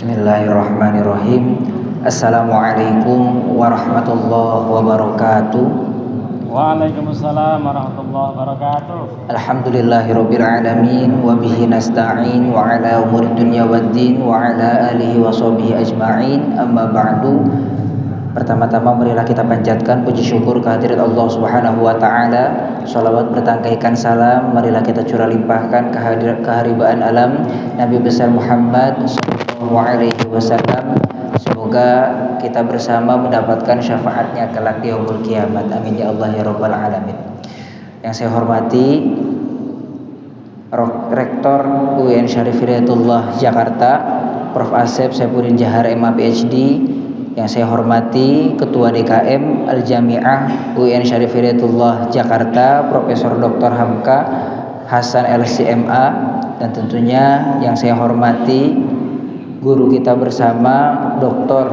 Bismillahirrahmanirrahim. Assalamualaikum warahmatullahi wabarakatuh. Waalaikumsalam warahmatullahi wabarakatuh. Alhamdulillahirabbil alamin wa bihi nasta'in wa ala umuri dunya waddin wa ala alihi washabihi ajma'in. Amma ba'du. Pertama-tama marilah kita panjatkan puji syukur kehadirat Allah Subhanahu wa taala. Shalawat bertangkaikan salam marilah kita curah limpahkan keharibaan alam Nabi besar Muhammad sallallahu alaihi wasallam. Semoga kita bersama mendapatkan syafaatnya kelak di yaumul kiamat. Amin ya Allah ya rabbal alamin. Yang saya hormati Rektor UIN Syarif Hidayatullah Jakarta, Prof. Asep Saifuddin Jahar MA PhD. Yang saya hormati Ketua DKM Al-Jami'ah UIN Syarif Hidayatullah Jakarta, Profesor Dr. Hamka Hasan LCMA, dan tentunya yang saya hormati guru kita bersama Dr.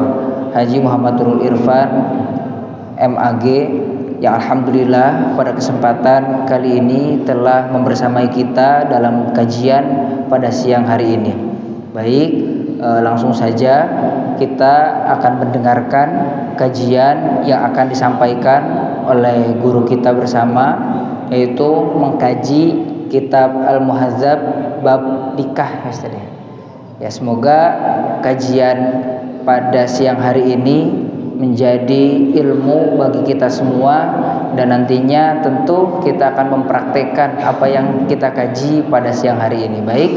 Haji Muhammad Nurul Irfan MAG, yang alhamdulillah pada kesempatan kali ini telah membersamai kita dalam kajian pada siang hari ini. Baik, langsung saja kita akan mendengarkan kajian yang akan disampaikan oleh guru kita bersama, yaitu mengkaji kitab Al-Muhadzab bab nikah. Ya, semoga kajian pada siang hari ini menjadi ilmu bagi kita semua, dan nantinya tentu kita akan mempraktekkan apa yang kita kaji pada siang hari ini. Baik,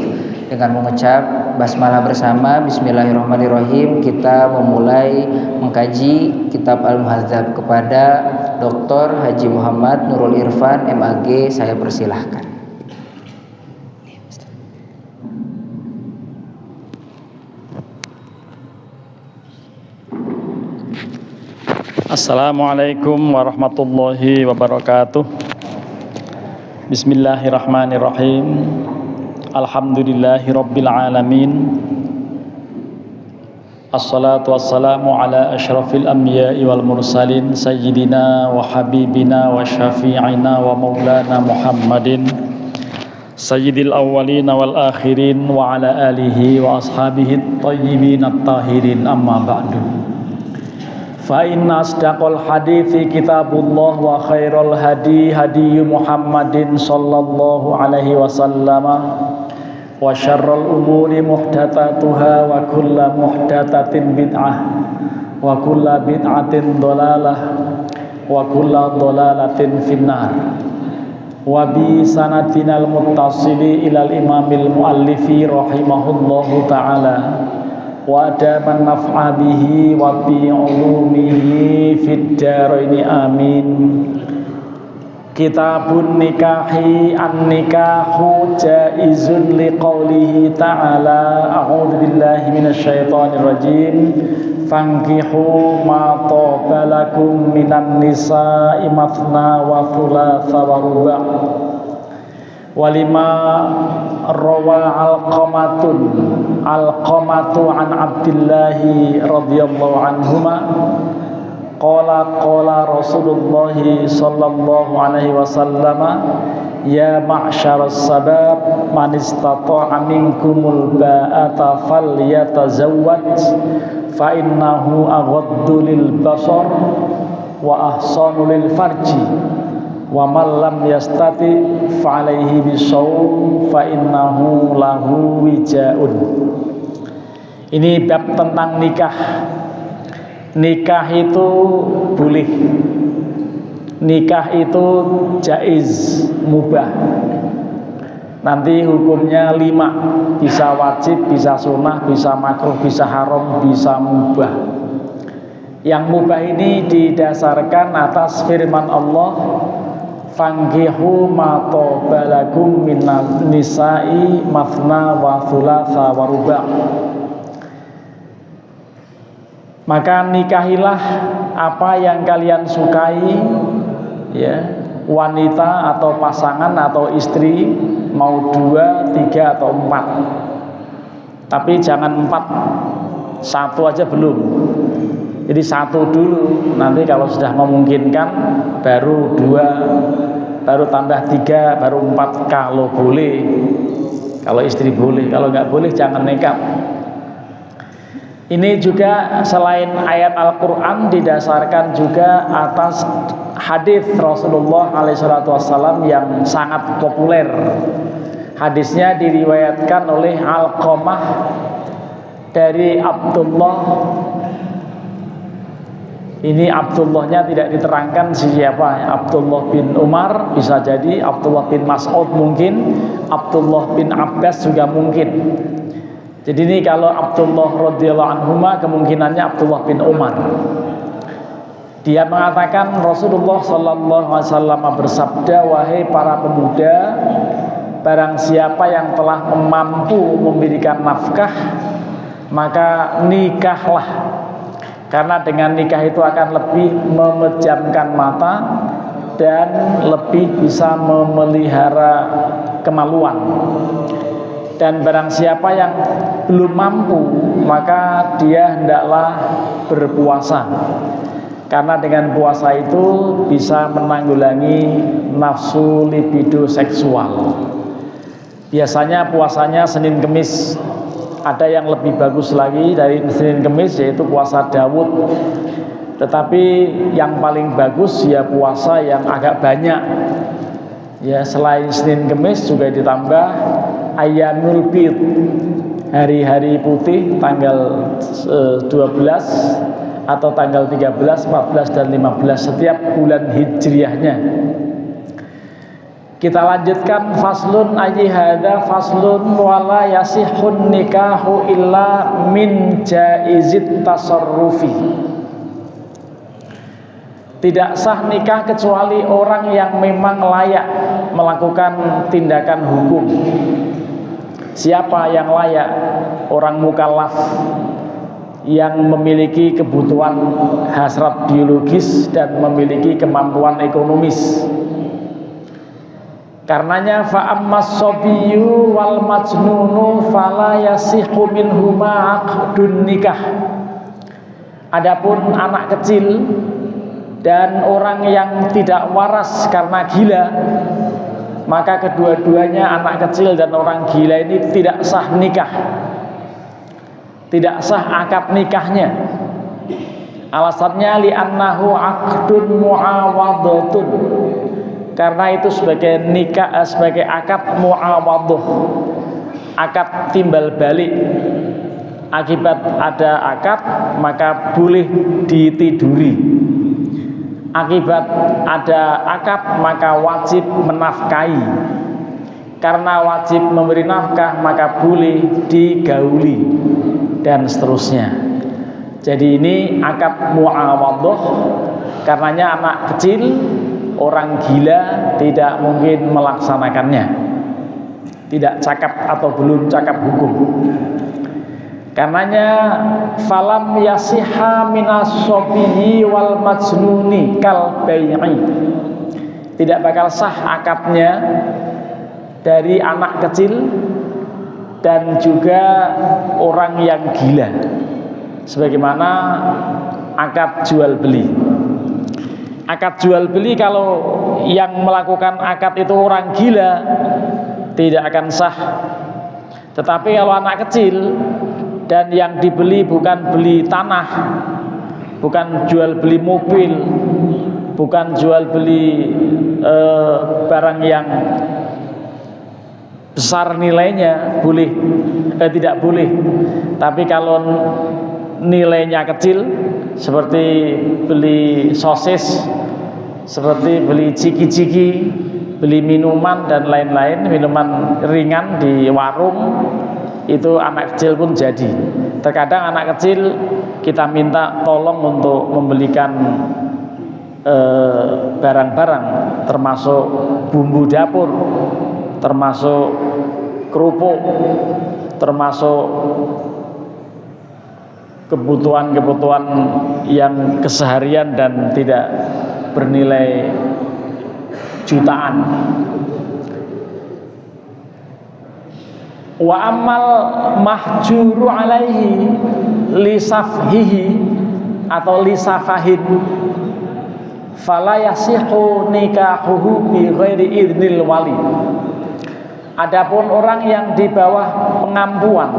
dengan mengucap basmalah bersama, bismillahirrahmanirrahim, kita memulai mengkaji kitab Al-Muhadzab. Kepada Dr. Haji Muhammad Nurul Irfan MAG saya persilahkan. Assalamualaikum warahmatullahi wabarakatuh. Bismillahirrahmanirrahim. Alhamdulillahi rabbil alamin. Assalatu wassalamu ala asyrafil anbiya'i wal mursalin sayyidina wa habibina wa syafi'ina wa maulana Muhammadin sayyidil awwalina wal akhirin wa ala alihi wa ashabihi at-tayyibin at-tahirin. Amma ba'du. Fa inna asdaqal hadithi kitabullah wa khairal hadi hadi Muhammadin sallallahu alaihi wasallam wa syarrul umuri muhdatsatuha wa kullu muhdatsatin bid'ah wa kullu bid'atin dhalalah wa kullu dhalalatin finnar. Wa bi sanatinal muttasili ilal imamil muallifi rahimahullahu ta'ala wa adaman naf'a bihi wa bi ulumihi fid dharaini amin. Kitabun nikahi an-nikahu jaizun liqaulihi ta'ala a'udzu billahi minasyaitonir rajim fankihu ma taba lakum minan nisa'i mathna wa thulatha wa ruba' walima rawa alqamatu an Abdillahi radhiyallahu anhuma qala Rasulullah sallallahu alaihi wasallam ya ma'syaras sabab man istata'a minkumul ba'ata falyatazawwaj fa innahu aghaddu lil basar wa ahsanu lil farji wa man lam yastati fa alaihi bisawm fa innahu lahu wijaun. Ini bab tentang nikah. Nikah itu boleh, nikah itu jaiz, mubah. Nanti hukumnya 5, bisa wajib, bisa sunnah, bisa makruh, bisa haram, bisa mubah. Yang mubah ini didasarkan atas firman Allah, fankihu ma taba lakum minan nisa'i mathna wa thulatha wa ruba'. Maka nikahilah apa yang kalian sukai, ya, wanita atau pasangan atau istri, mau 2, 3 atau 4. Tapi jangan 4, 1 aja belum. Jadi 1 dulu, nanti kalau sudah memungkinkan baru 2, baru tambah 3, baru 4 kalau boleh. Kalau istri boleh, kalau nggak boleh jangan nekat. Ini juga selain ayat Al-Quran didasarkan juga atas hadis Rasulullah SAW yang sangat populer. Hadisnya diriwayatkan oleh Alqamah dari Abdullah. Ini Abdullahnya tidak diterangkan siapa, Abdullah bin Umar bisa jadi, Abdullah bin Mas'ud mungkin, Abdullah bin Abbas juga mungkin. Jadi ini kalau Abdullah radhiyallahu anhuma kemungkinannya Abdullah bin Umar. Dia mengatakan Rasulullah sallallahu alaihi wasallam bersabda, wahai para pemuda, barang siapa yang telah mampu memberikan nafkah, maka nikahlah. Karena dengan nikah itu akan lebih memejamkan mata dan lebih bisa memelihara kemaluan. Dan barang siapa yang belum mampu, maka dia hendaklah berpuasa. Karena dengan puasa itu bisa menanggulangi nafsu libido seksual. Biasanya puasanya Senin Kemis. Ada yang lebih bagus lagi dari Senin Kemis, yaitu puasa Daud. Tetapi yang paling bagus ya puasa yang agak banyak. Ya, selain Senin Kemis juga ditambah Ayyamul Bid, hari-hari putih tanggal 12 atau tanggal 13, 14 dan 15 setiap bulan hijriahnya. Kita lanjutkan faslun ayyihada faslun wala yasihun nikahu illa min jaizit tasarrufi. Tidak sah nikah kecuali orang yang memang layak melakukan tindakan hukum. Siapa yang layak? Orang mukallaf yang memiliki kebutuhan hasrat biologis dan memiliki kemampuan ekonomis. Karenanya fa'ammas sobiyyu wal majnunu fala yasihu minhuma aqdun nikah. Adapun anak kecil dan orang yang tidak waras karena gila, maka kedua-duanya anak kecil dan orang gila ini tidak sah nikah, tidak sah akad nikahnya. Alasannya li'annahu aqdun mu'awadhatun, karena itu sebagai nikah, sebagai akad mu'awadhah, akad timbal balik. Akibat ada akad maka boleh ditiduri. Akibat ada akad maka wajib menafkahi. Karena wajib memberi nafkah maka boleh digauli dan seterusnya. Jadi ini akad mu'awadhah. Karenanya anak kecil, orang gila tidak mungkin melaksanakannya, tidak cakap atau belum cakap hukum. Karenanya falam yasiha minas sobiyyi wal majnuni kal bai'i, tidak bakal sah akadnya dari anak kecil dan juga orang yang gila, sebagaimana akad jual beli. Akad jual beli kalau yang melakukan akad itu orang gila tidak akan sah. Tetapi kalau anak kecil dan yang dibeli bukan beli tanah, bukan jual beli mobil, bukan jual beli barang yang besar nilainya, boleh tidak boleh. Tapi kalau nilainya kecil, seperti beli sosis, seperti beli ciki-ciki, beli minuman dan lain-lain, minuman ringan di warung, itu anak kecil pun jadi. Terkadang anak kecil kita minta tolong untuk membelikan barang-barang, termasuk bumbu dapur, termasuk kerupuk, termasuk kebutuhan-kebutuhan yang keseharian dan tidak bernilai jutaan. Wa amal mahjuru alaihi lisafhihi atau lisafahin fala yasihu nikahuhu bi ghairi idnil wali. Adapun orang yang di bawah pengampuan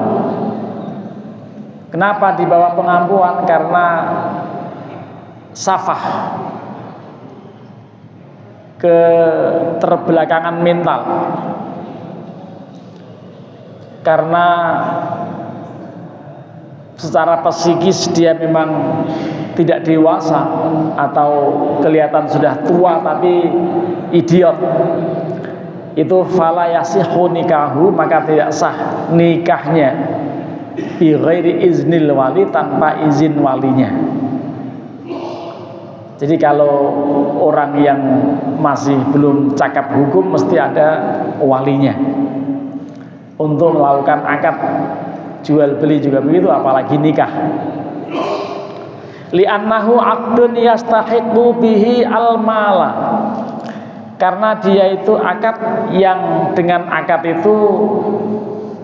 Kenapa di bawah pengampuan? Karena safah, keterbelakangan mental, karena secara psikis dia memang tidak dewasa atau kelihatan sudah tua tapi idiot, itu fala yasihu nikahu, maka tidak sah nikahnya bi ghairi iznil wali, tanpa izin walinya. Jadi kalau orang yang masih belum cakap hukum mesti ada walinya untuk melakukan akad jual beli, juga begitu, apalagi nikah. Li'annahu aqdun yastahiqu bihi al-mala, karena dia itu akad yang dengan akad itu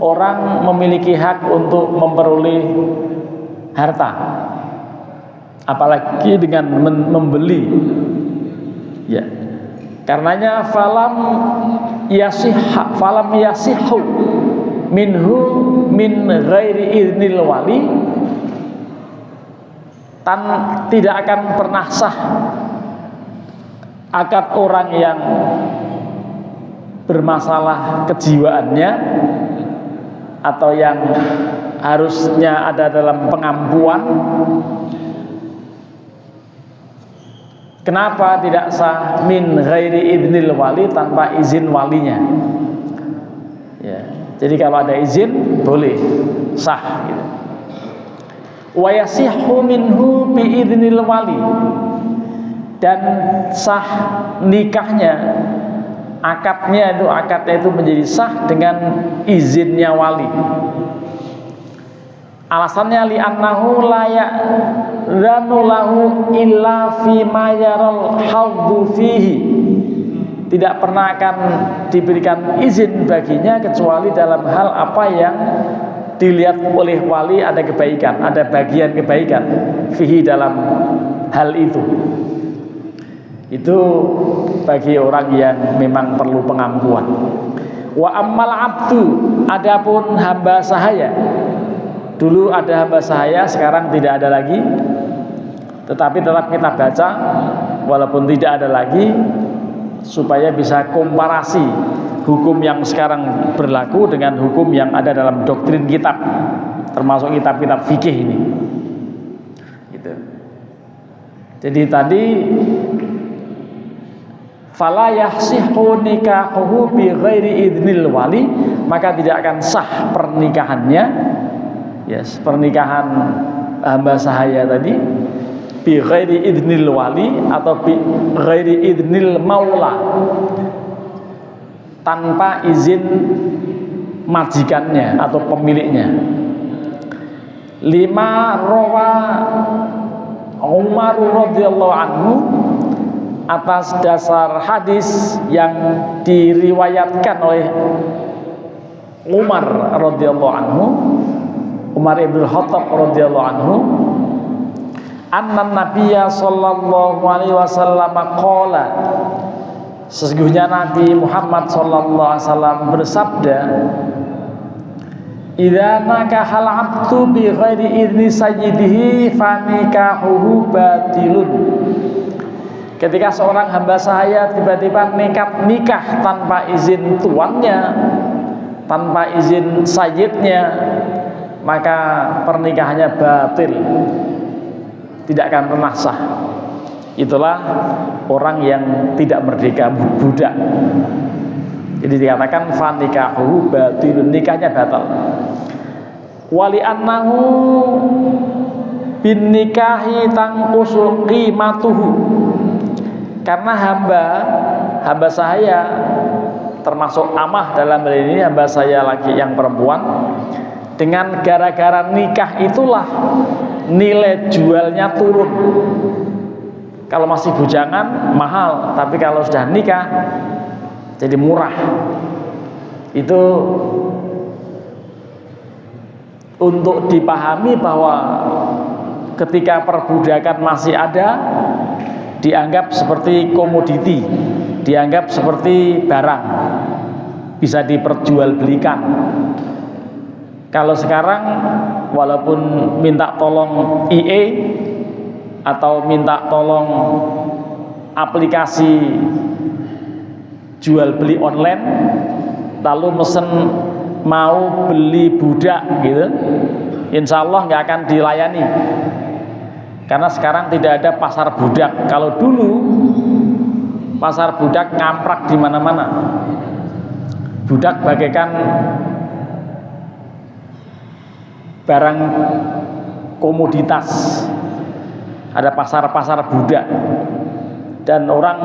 orang memiliki hak untuk memperoleh harta, apalagi dengan membeli. Ya, karenanya falam yasihhu minhu min ghairi idnil wali, tidak akan pernah sah akad orang yang bermasalah kejiwaannya atau yang harusnya ada dalam pengampuan. Kenapa tidak sah? Min ghairi idnil wali, tanpa izin walinya. Ya, jadi kalau ada izin boleh sah gitu. Wa yasihhu minhu bi idnil wali, dan sah nikahnya, akadnya itu menjadi sah dengan izinnya wali. Alasannya li'annahu la ya'zanu lahu illa fi ma yaral haddu fihi, tidak pernah akan diberikan izin baginya kecuali dalam hal apa yang dilihat oleh wali ada kebaikan, ada bagian kebaikan fihi, dalam hal itu. Itu bagi orang yang memang perlu pengampuan. Wa ammal abdu, adapun hamba sahaya, dulu ada hamba sahaya, sekarang tidak ada lagi, tetapi tetap kita baca walaupun tidak ada lagi, supaya bisa komparasi hukum yang sekarang berlaku dengan hukum yang ada dalam doktrin kitab, termasuk kitab-kitab fikih ini gitu. Jadi tadi fala yahsihu nikahuhu bi ghairi idnil wali, maka tidak akan sah pernikahannya, yes, pernikahan hamba sahaya tadi, bi ghairi idnil wali atau bi ghairi idnil maula, tanpa izin majikannya atau pemiliknya. Lima rawa Umar radhiyallahu anhu, atas dasar hadis yang diriwayatkan oleh Umar radhiyallahu anhu, Umar ibn Khattab radhiyallahu anhu, anna nabiyya sallallahu alaihi wasallam qala, sesungguhnya Nabi Muhammad sallallahu alaihi wasallam bersabda, idza nakahal abdu bi ghairi idzni sayyidihi fanikahuhu batilun. Ketika seorang hamba sahaya tiba-tiba nekat nikah tanpa izin tuannya, tanpa izin sayyidnya, maka pernikahannya batil, tidak akan pernah sah. Itulah orang yang tidak merdeka, budak. Jadi dikatakan fanikahu batilun, nikahnya batal. Wali annahu bin nikahi tangkusu qimatuhu, karena hamba sahaya termasuk amah dalam hal ini, hamba saya laki yang perempuan, dengan gara-gara nikah itulah nilai jualnya turun. Kalau masih bujangan mahal, tapi kalau sudah nikah jadi murah. Itu untuk dipahami bahwa ketika perbudakan masih ada, dianggap seperti komoditi, dianggap seperti barang, bisa diperjualbelikan. Kalau sekarang walaupun minta tolong IE atau minta tolong aplikasi jual beli online, lalu mesen mau beli budak gitu, insya Allah nggak akan dilayani, karena sekarang tidak ada pasar budak. Kalau dulu pasar budak ngamprak di mana-mana, budak bagaikan barang komoditas, ada pasar-pasar budak. Dan orang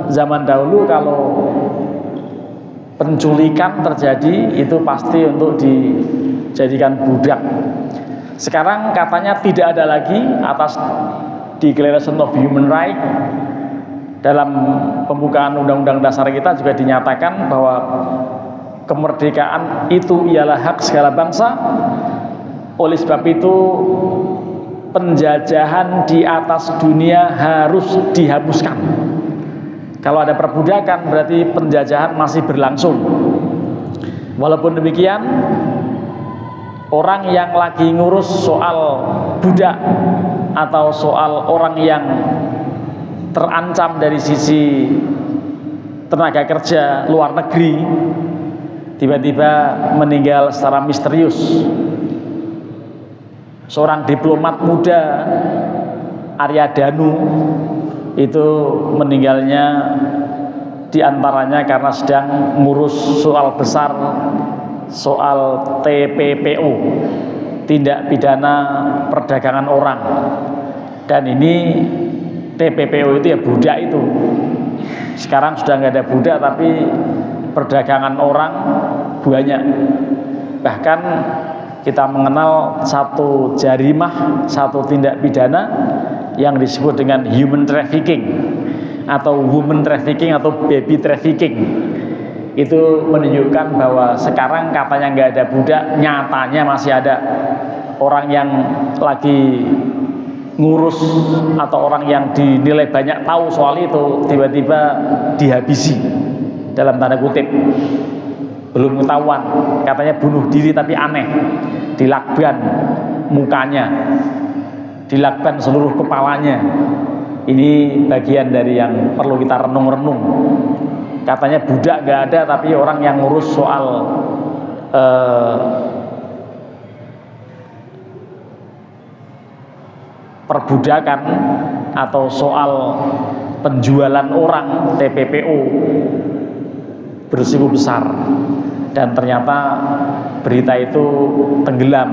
zaman dahulu kalau penculikan terjadi itu pasti untuk dijadikan budak. Sekarang katanya tidak ada lagi, atas Declaration of Human Rights dalam pembukaan Undang-Undang Dasar kita juga dinyatakan bahwa kemerdekaan itu ialah hak segala bangsa. Oleh sebab itu penjajahan di atas dunia harus dihapuskan. Kalau ada perbudakan berarti penjajahan masih berlangsung. Walaupun demikian, orang yang lagi ngurus soal budak atau soal orang yang terancam dari sisi tenaga kerja luar negeri tiba-tiba meninggal secara misterius. Seorang diplomat muda, Arya Danu, itu meninggalnya diantaranya karena sedang ngurus soal besar, soal TPPO, tindak pidana perdagangan orang. Dan ini TPPO itu ya budak itu. Sekarang sudah nggak ada budak, tapi perdagangan orang banyak. Bahkan kita mengenal satu jarimah, satu tindak pidana yang disebut dengan human trafficking atau woman trafficking atau baby trafficking. Itu menunjukkan bahwa sekarang katanya nggak ada budak, nyatanya masih ada orang yang lagi ngurus atau orang yang dinilai banyak tahu soal itu tiba-tiba dihabisi dalam tanda kutip. Belum ketahuan, katanya bunuh diri tapi aneh, dilakban mukanya, dilakban seluruh kepalanya. Ini bagian dari yang perlu kita renung-renung. Katanya budak gak ada, tapi orang yang ngurus soal perbudakan atau soal penjualan orang, TPPO, berisiko besar. Dan ternyata berita itu tenggelam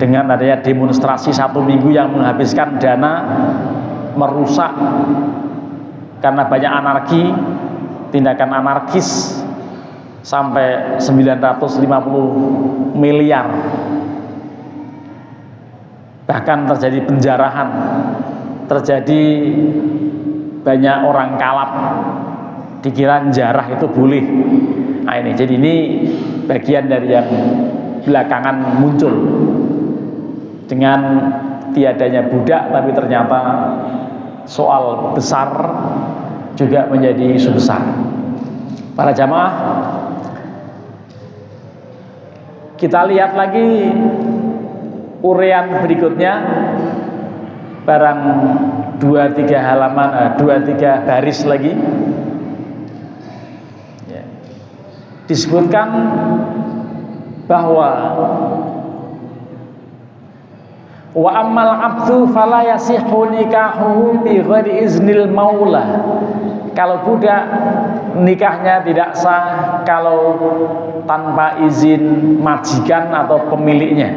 dengan adanya demonstrasi 1 minggu yang menghabiskan dana, merusak karena banyak anarki, tindakan anarkis sampai 950 miliar. Bahkan terjadi penjarahan, terjadi banyak orang kalap, dikira jarah itu boleh. Nah ini, jadi ini bagian dari yang belakangan muncul dengan tiadanya budak, tapi ternyata soal besar juga menjadi isu besar. Para jamaah, kita lihat lagi urean berikutnya, barang 2-3 halaman, 2-3 baris lagi. Disebutkan bahwa wa ammal abdu fala yasihhu nikahuhu bi ghairi iznil maula. Kalau budak nikahnya tidak sah kalau tanpa izin majikan atau pemiliknya.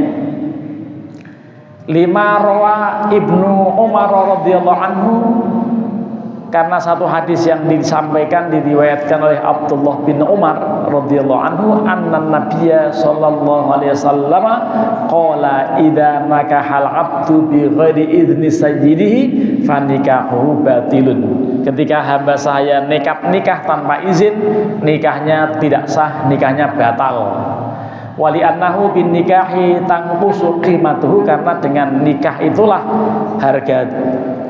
Lima rawa Ibnu Umar radhiyallahu anhu, karena satu hadis yang disampaikan diriwayatkan oleh Abdullah bin Umar radhiyallahu anhu, anna nabiyya sallallahu alaihi wasallam qala idza nakahal abdu bi ghairi idzni sayyidihi fanikahu batilun. Ketika hamba saya nikah tanpa izin, nikahnya tidak sah, nikahnya batal. Wali annahu bin nikahi tangqusu qimatuhu, karena dengan nikah itulah harga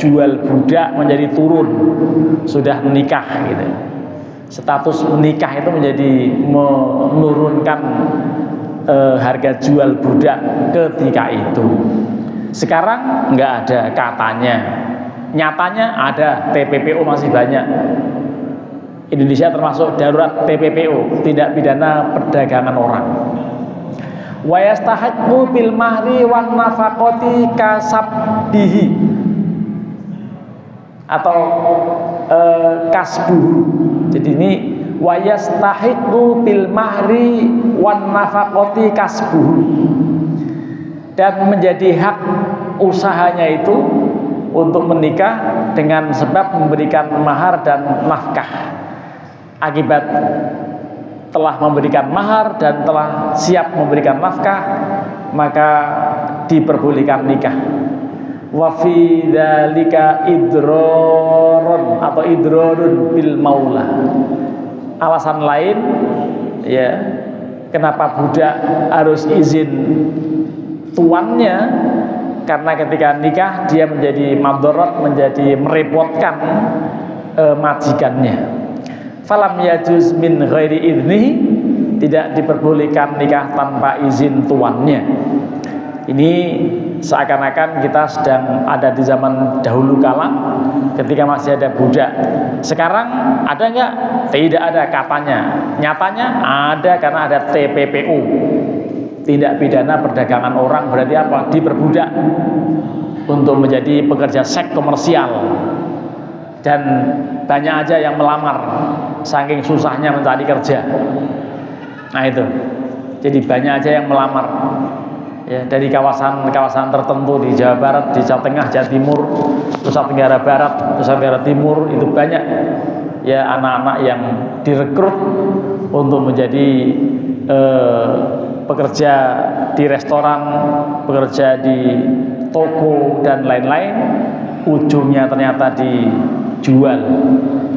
jual budak menjadi turun. Sudah nikah gitu, status menikah itu menjadi menurunkan harga jual budak ketika itu. Sekarang nggak ada katanya, nyatanya ada. TPPO masih banyak. Indonesia termasuk darurat TPPO, tindak pidana perdagangan orang. Wa yastahiqqu bil mahri wan nafaqati kasabbihi atau kasbuhu. Jadi ini wa yastahiqqu bil mahri wan nafaqati kasbuhu, dan menjadi hak usahanya itu untuk menikah dengan sebab memberikan mahar dan nafkah. Akibat telah memberikan mahar dan telah siap memberikan nafkah, maka diperbolehkan nikah. Wa fi dzalika idrorun atau idrorun bil maula. Alasan lain ya kenapa budak harus izin tuannya, karena ketika nikah dia menjadi madharat, menjadi merepotkan majikannya. Falam yajuz min ghairi idnihi, tidak diperbolehkan nikah tanpa izin tuannya. Ini seakan-akan kita sedang ada di zaman dahulu kala ketika masih ada budak. Sekarang ada nggak? Tidak ada katanya. Nyatanya ada karena ada TPPO, tindak pidana perdagangan orang. Berarti apa? Diperbudak untuk menjadi pekerja seks komersial. Dan banyak aja yang melamar, saking susahnya mencari kerja. Nah itu, jadi banyak aja yang melamar ya, dari kawasan-kawasan tertentu di Jawa Barat, di Jawa Tengah, Jawa Timur, Nusa Tenggara Barat, Nusa Tenggara Timur, itu banyak ya anak-anak yang direkrut untuk menjadi pekerja di restoran, pekerja di toko dan lain-lain. Ujungnya ternyata dijual.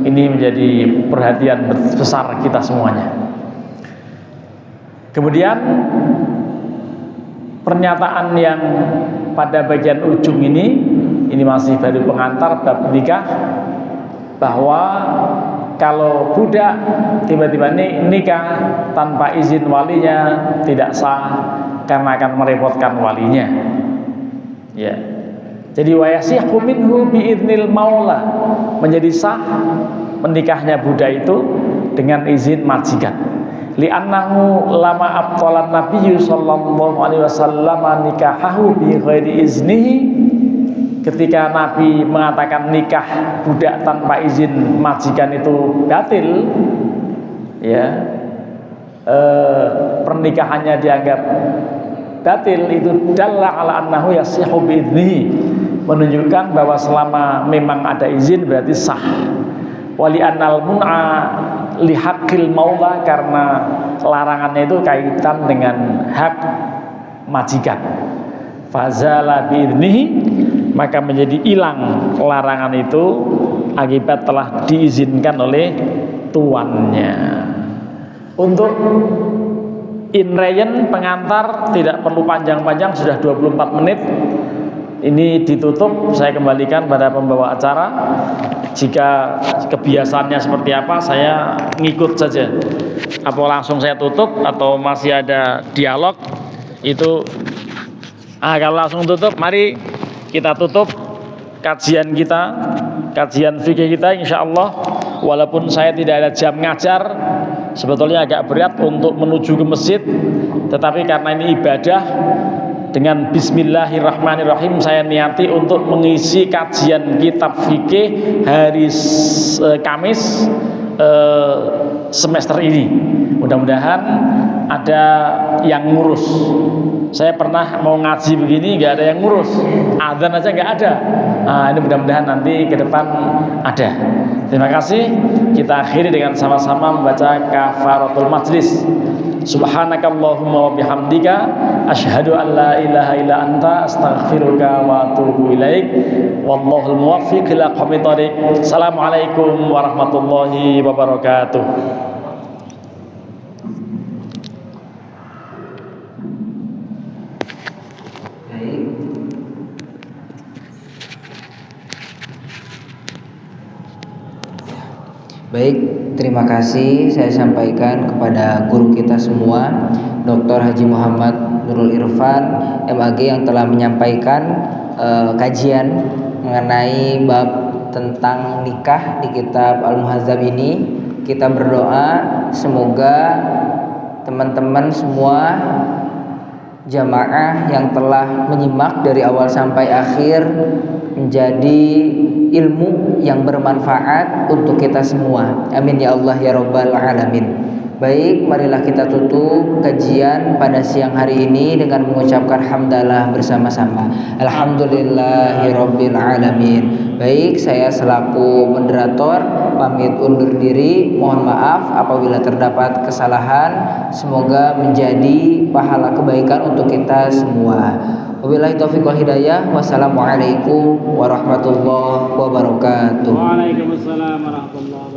Ini menjadi perhatian besar kita semuanya. Kemudian pernyataan yang pada bagian ujung ini masih baru pengantar bab nikah, bahwa kalau budak tiba-tiba nikah tanpa izin walinya tidak sah karena akan merepotkan walinya. Ya. Jadi wa yasihhu minhu biidznil maula, menjadi sah menikahnya budak itu dengan izin majikan. Li'annahu lama abtalan nabiyyu sallallahu alaihi wasallam nikahahu bi ghairi iznihi, ketika Nabi mengatakan nikah budak tanpa izin majikan itu batil, ya pernikahannya dianggap batil, itu dalla ala annahu yasihhu bi idnihi, menunjukkan bahwa selama memang ada izin berarti sah. Wali annal mun'a li haqqil maula, karena larangannya itu kaitan dengan hak majikan. Fazala bi idnihi, maka menjadi hilang larangan itu akibat telah diizinkan oleh tuannya. Untuk inreyen pengantar tidak perlu panjang-panjang, sudah 24 menit. Ini ditutup, saya kembalikan pada pembawa acara. Jika kebiasaannya seperti apa, saya ngikut saja. Apa langsung saya tutup atau masih ada dialog? Itu kalau langsung tutup, mari kita tutup kajian kita, kajian fikih kita, insya Allah. Walaupun saya tidak ada jam ngajar, sebetulnya agak berat untuk menuju ke masjid, tetapi karena ini ibadah, dengan bismillahirrahmanirrahim saya niati untuk mengisi kajian kitab fikih hari Kamis semester ini. Mudah-mudahan ada yang ngurus. Saya pernah mau ngaji begini nggak ada yang ngurus, azan aja nggak ada. Nah, ini mudah-mudahan nanti ke depan ada. Terima kasih. Kita akhiri dengan sama-sama membaca kafaratul majlis. Subhanakallahumma wa bihamdika asyhadu an la ilaha illa anta astaghfiruka wa atubu ilaik. Wallahul muwaffiq ila aqwamit thoriq. Assalamualaikum warahmatullahi wabarakatuh. Baik, terima kasih saya sampaikan kepada guru kita semua, Dr. Haji Muhammad Nurul Irfan, MAG, yang telah menyampaikan kajian mengenai bab tentang nikah di kitab Al-Muhazzab ini. Kita berdoa semoga teman-teman semua jamaah yang telah menyimak dari awal sampai akhir menjadi ilmu yang bermanfaat untuk kita semua. Amin ya Allah ya Rabbal Alamin. Baik, marilah kita tutup kajian pada siang hari ini dengan mengucapkan hamdalah bersama-sama. Alhamdulillahirabbil alamin. Baik, saya selaku moderator pamit undur diri. Mohon maaf apabila terdapat kesalahan. Semoga menjadi pahala kebaikan untuk kita semua. Wabillahi taufiq wal hidayah. Wassalamualaikum warahmatullahi wabarakatuh. Waalaikumsalam warahmatullahi wabarakatuh.